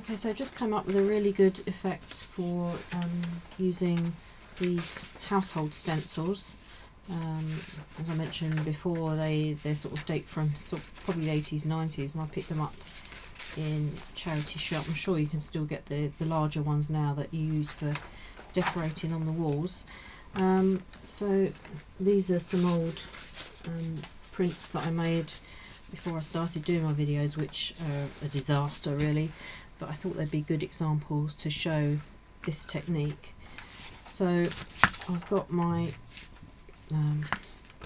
Okay, so I just came up with a really good effect for using these household stencils. As I mentioned before, they sort of date from probably the 80s, 90s, and I picked them up in charity shop. I'm sure you can still get the larger ones now that you use for decorating on the walls. So these are some old prints that I made before I started doing my videos, which are a disaster really, but I thought they'd be good examples to show this technique. So I've got my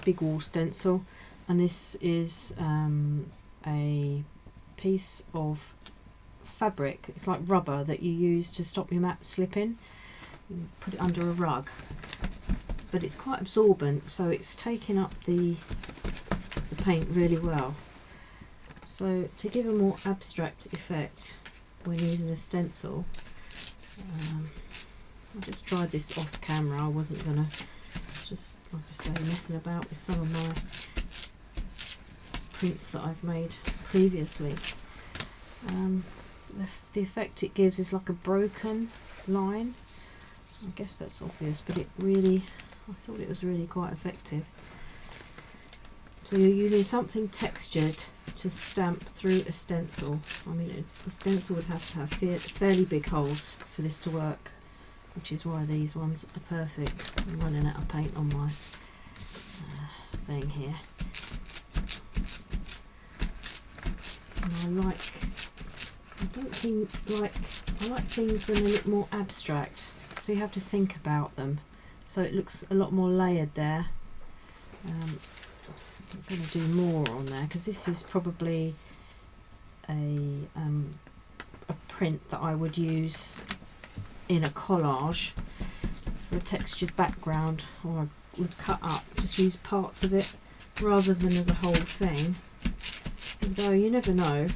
big wall stencil, and this is a piece of fabric. It's like rubber that you use to stop your mat slipping. You put it under a rug, but it's quite absorbent, so it's taking up the paint really well. So to give a more abstract effect when using a stencil, I just tried this off camera. I wasn't gonna, just like I say, messing about with some of my prints that I've made previously. The effect it gives is like a broken line. I guess that's obvious, but it really, I thought it was really quite effective. So you're using something textured to stamp through a stencil. I mean, a stencil would have to have fairly big holes for this to work, which is why these ones are perfect. I'm running out of paint on my thing here. And I like things that are a little more abstract, so you have to think about them. So it looks a lot more layered there. I'm going to do more on there because this is probably a print that I would use in a collage for a textured background, or I would cut up, just use parts of it rather than as a whole thing, although you never know.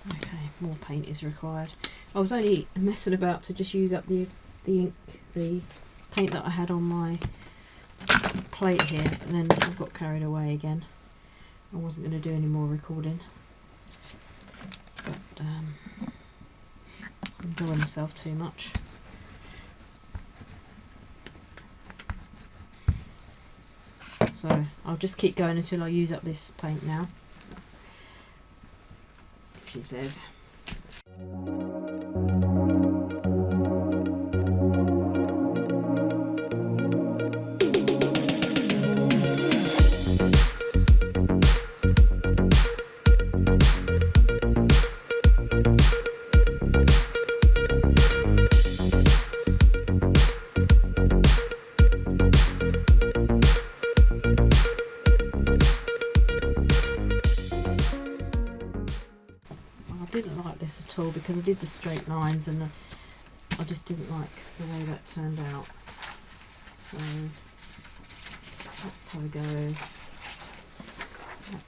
Okay, more paint is required. I was only messing about to just use up the ink, the paint that I had on my plate here, and then I got carried away again. I wasn't going to do any more recording, but I'm enjoying myself too much. So I'll just keep going until I use up this paint now, she says. At all, because I did the straight lines and I just didn't like the way that turned out. So that's how we go.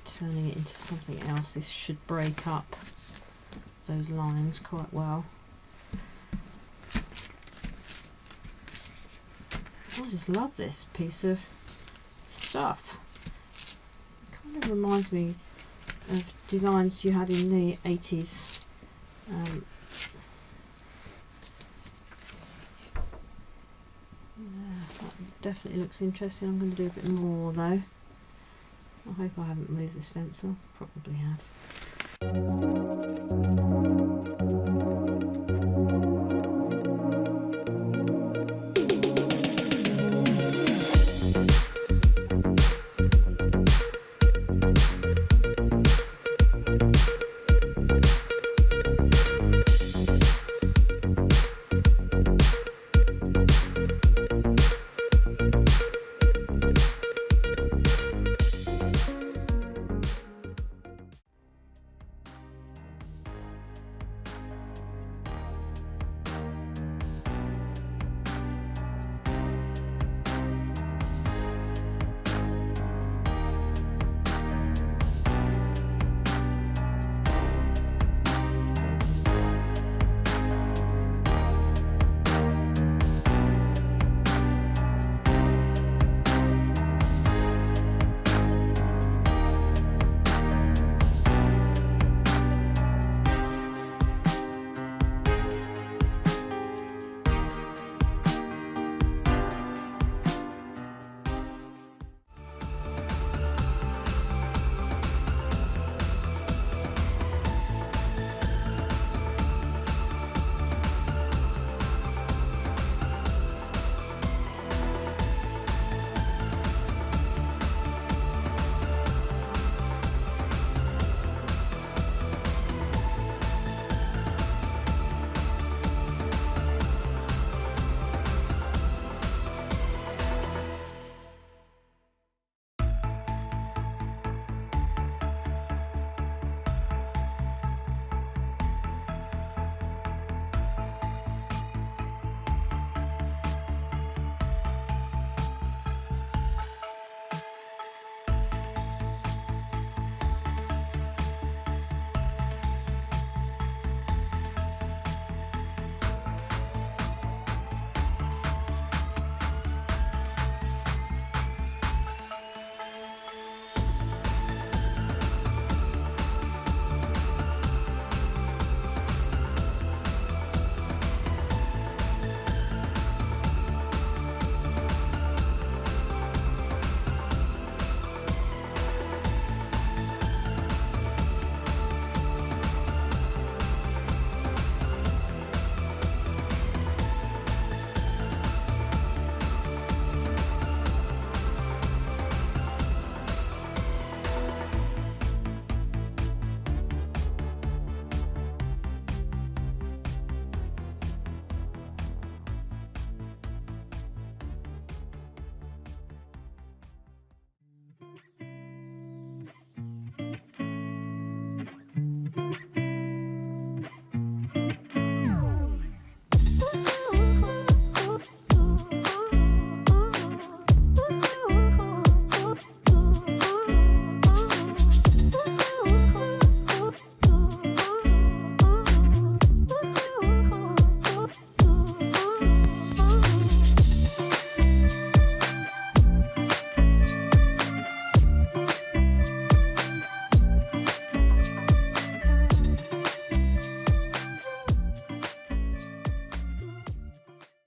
Turning it into something else, this should break up those lines quite well. I just love this piece of stuff. It kind of reminds me of designs you had in the 80s. Yeah, that definitely looks interesting. I'm going to do a bit more though. I hope I haven't moved the stencil. Probably have.